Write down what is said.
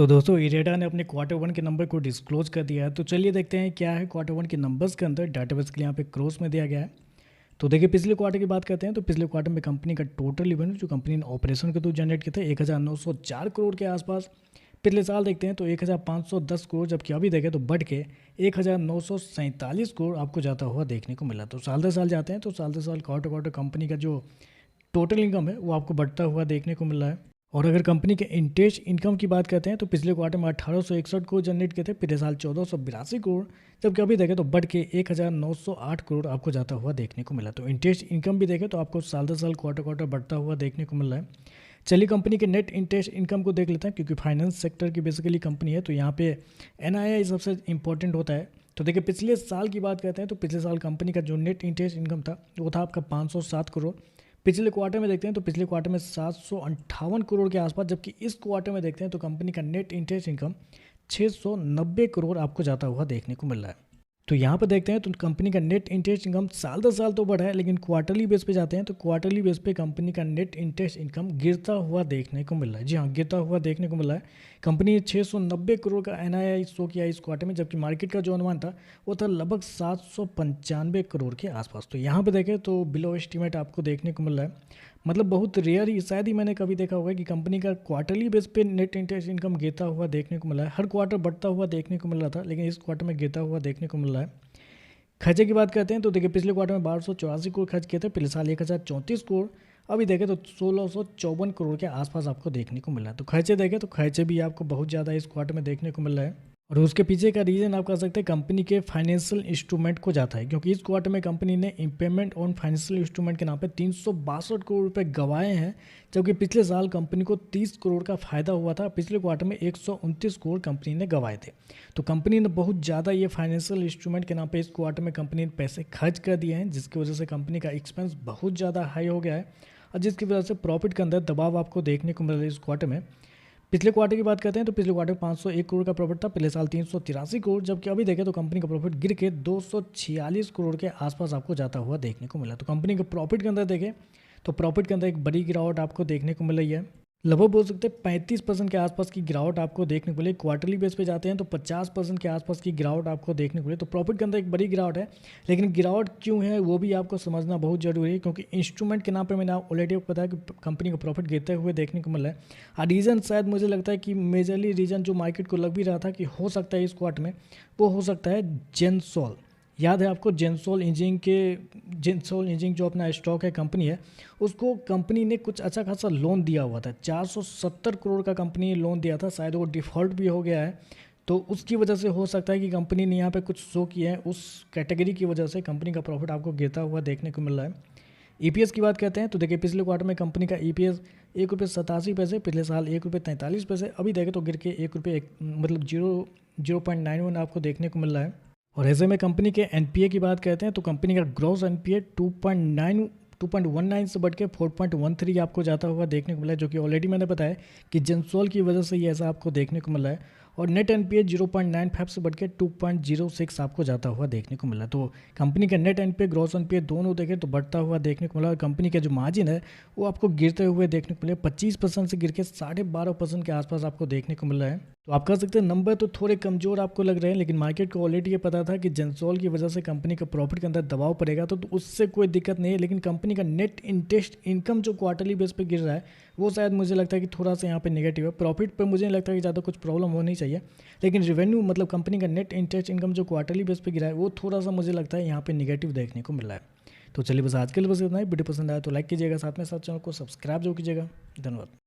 तो दोस्तों इरेडा ने अपने क्वार्टर वन के नंबर को डिस्क्लोज कर दिया है। तो चलिए देखते हैं क्या है क्वार्टर वन के नंबर्स के अंदर। डाटाबेस के लिए यहाँ पे क्रॉस में दिया गया है। तो देखिए पिछले क्वार्टर की बात करते हैं तो पिछले क्वार्टर में कंपनी का टोटल रिवेन्यू जो कंपनी ने ऑपरेशन के थ्रू जनरेट किया था 1904 करोड़ के आसपास। पिछले साल देखते हैं तो 1510 करोड़, जबकि अभी देखें तो बढ़ के 1947 करोड़ आपको जाता हुआ देखने को मिला। तो साल दर साल जाते हैं तो साल दर साल क्वार्टर क्वार्टर कंपनी का जो टोटल इनकम है वो आपको बढ़ता हुआ देखने को मिल रहा है। और अगर कंपनी के इंटरेस्ट इनकम की बात करते हैं तो पिछले क्वार्टर में 1861 करोड़ जनरेट किए थे, पिछले साल 1482 करोड़, जबकि अभी देखें तो बढ़ के 1908 करोड़ आपको जाता हुआ देखने को मिला। तो इंटरेस्ट इनकम भी देखें तो आपको साल दर साल क्वार्टर क्वार्टर बढ़ता हुआ देखने को मिल रहा है। चलिए कंपनी के नेट इंटरेस्ट इनकम को देख लेते हैं, क्योंकि फाइनेंस सेक्टर की बेसिकली कंपनी है तो यहाँ पे एनआईआई सबसे इंपॉर्टेंट होता है। तो देखिए पिछले साल की बात करते हैं तो पिछले साल कंपनी का जो नेट इंटरेस्ट इनकम था वो था आपका 507 करोड़। पिछले क्वार्टर में देखते हैं तो पिछले क्वार्टर में 758 करोड़ के आसपास, जबकि इस क्वार्टर में देखते हैं तो कंपनी का नेट इंटरेस्ट इनकम 690 करोड़ आपको जाता हुआ देखने को मिल रहा है। तो यहाँ पर देखते हैं तो कंपनी का नेट इंटरेस्ट इनकम साल दर साल तो बढ़ा है, लेकिन क्वार्टरली बेस पे जाते हैं तो क्वार्टरली बेस पे कंपनी का नेट इंटरेस्ट इनकम गिरता हुआ देखने को मिल रहा है। जी हाँ, गिरता हुआ देखने को मिल रहा है। कंपनी ने 690 करोड़ का एनआईआई शो किया इस क्वार्टर में, जबकि मार्केट का जो अनुमान था वो था लगभग 795 करोड़ के आसपास। तो यहाँ पर देखें तो बिलो एस्टीमेट आपको देखने को मिल रहा है। मतलब बहुत रेयर ही, शायद ही मैंने कभी देखा होगा कि कंपनी का क्वार्टरली बेस पे नेट इंटरेस्ट इनकम गिरता हुआ देखने को मिला है। हर क्वार्टर बढ़ता हुआ देखने को मिल रहा था, लेकिन इस क्वार्टर में गिरता हुआ देखने को मिल रहा है। खर्चे की बात करते हैं तो देखिए पिछले क्वार्टर में 1284 करोड़ खर्च किए थे, पिछले साल 1034 करोड़, अभी देखें तो 1654 करोड़ के आसपास आपको देखने को मिल रहा है। तो खर्चे देखें तो खर्चे भी आपको बहुत ज़्यादा इस क्वार्टर में देखने को मिल रहा है। और उसके पीछे का रीज़न आप कह सकते हैं कंपनी के फाइनेंशियल इंस्ट्रूमेंट को जाता है, क्योंकि इस क्वार्टर में कंपनी ने इम्पेयरमेंट ऑन फाइनेंशियल इंस्ट्रूमेंट के नाम पे 362 करोड़ रुपए गंवाए हैं, जबकि पिछले साल कंपनी को 30 करोड़ का फायदा हुआ था। पिछले क्वार्टर में 129 करोड़ कंपनी ने गंवाए थे। तो कंपनी ने बहुत ज़्यादा ये फाइनेंशियल इंस्ट्रूमेंट के नाम पे इस क्वार्टर में कंपनी ने पैसे खर्च कर दिए हैं, जिसकी वजह से कंपनी का एक्सपेंस बहुत ज़्यादा हाई हो गया है, और जिसकी वजह से प्रॉफिट के अंदर दबाव आपको देखने को मिल रहा है इस क्वार्टर में। पिछले क्वार्टर की बात करते हैं तो पिछले क्वार्टर में 501 करोड़ का प्रॉफिट था, पिछले साल 383 करोड़, जबकि अभी देखें तो कंपनी का प्रॉफिट गिर के 246 करोड़ के आसपास आपको जाता हुआ देखने को मिला। तो कंपनी के प्रॉफिट के अंदर देखें तो प्रॉफिट के अंदर एक बड़ी गिरावट आपको देखने को मिल रही है। लगभग बोल सकते हैं 35% के आसपास की गिरावट आपको देखने को मिली। क्वार्टरली बेस पे जाते हैं तो 50% के आसपास की गिरावट आपको देखने को मिली। तो प्रॉफिट के अंदर एक बड़ी गिरावट है, लेकिन गिरावट क्यों है वो भी आपको समझना बहुत जरूरी है, क्योंकि इंस्ट्रूमेंट के नाम पे मैंने ऑलरेडी आपको बताया कि कंपनी का प्रॉफिट गिरते हुए देखने को मिल रहा है। रीज़न शायद मुझे लगता है कि मेजरली रीज़न जो मार्केट को लग भी रहा था कि हो सकता है इस क्वार्टर में, वो हो सकता है जेनसोल। याद है आपको जेनसोल इंजीनियरिंग जो अपना स्टॉक है कंपनी है, उसको कंपनी ने कुछ अच्छा खासा लोन दिया हुआ था। 470 करोड़ का कंपनी ने लोन दिया था, शायद वो डिफ़ॉल्ट भी हो गया है। तो उसकी वजह से हो सकता है कि कंपनी ने यहाँ पे कुछ शो किया है, उस कैटेगरी की वजह से कंपनी का प्रॉफिट आपको गिरता हुआ देखने को मिल रहा है। ईपीएस की बात करते हैं तो देखिए पिछले क्वार्टर में कंपनी का ईपीएस 1 रुपये 87 पैसे, पिछले साल 1 रुपये 43 पैसे, अभी देखें तो गिर के 1 रुपये मतलब 0.91 आपको देखने को मिल रहा है। और ऐसे में कंपनी के एनपीए की बात करते हैं तो कंपनी का ग्रॉस एनपीए 2.19 से बढ़ के 4.13 आपको जाता हुआ देखने को मिला है, जो कि ऑलरेडी मैंने बताया कि जेंसोल की वजह से ये ऐसा आपको देखने को मिला है। और नेट एनपीए 0.95 से बढ़ के 2.06 आपको जाता हुआ देखने को मिला। तो कंपनी का नेट एनपीए ग्रॉस एनपीए दोनों देखें तो बढ़ता हुआ देखने को मिला, और कंपनी का जो मार्जिन है वो आपको गिरते हुए देखने को मिले, 25% से गिर के 12.5% के आसपास आपको देखने को मिल रहा है। तो आप कह सकते हैं नंबर तो थोड़े कमज़ोर आपको लग रहे हैं, लेकिन मार्केट को ऑलरेडी ये पता था कि जेंसोल की वजह से कंपनी का प्रॉफिट के अंदर दबाव पड़ेगा, तो उससे कोई दिक्कत नहीं है। लेकिन कंपनी का नेट इंटरेस्ट इनकम जो क्वार्टरली बेस पे गिर रहा है वो शायद मुझे लगता है कि थोड़ा सा यहाँ पे नेगेटिव है। प्रॉफिट पे मुझे नहीं लगता कि ज़्यादा कुछ प्रॉब्लम होनी चाहिए, लेकिन रेवेन्यू मतलब कंपनी का नेट इंटरेस्ट इनकम जो क्वार्टरली बेस पे गिरा है वो थोड़ा सा मुझे लगता है यहाँ पे नेगेटिव देखने को मिल रहा है। तो चलिए बस आज के लिए बस इतना ही। वीडियो पसंद आया तो लाइक कीजिएगा, साथ में साथ चैनल को सब्सक्राइब जरूर कीजिएगा। धन्यवाद।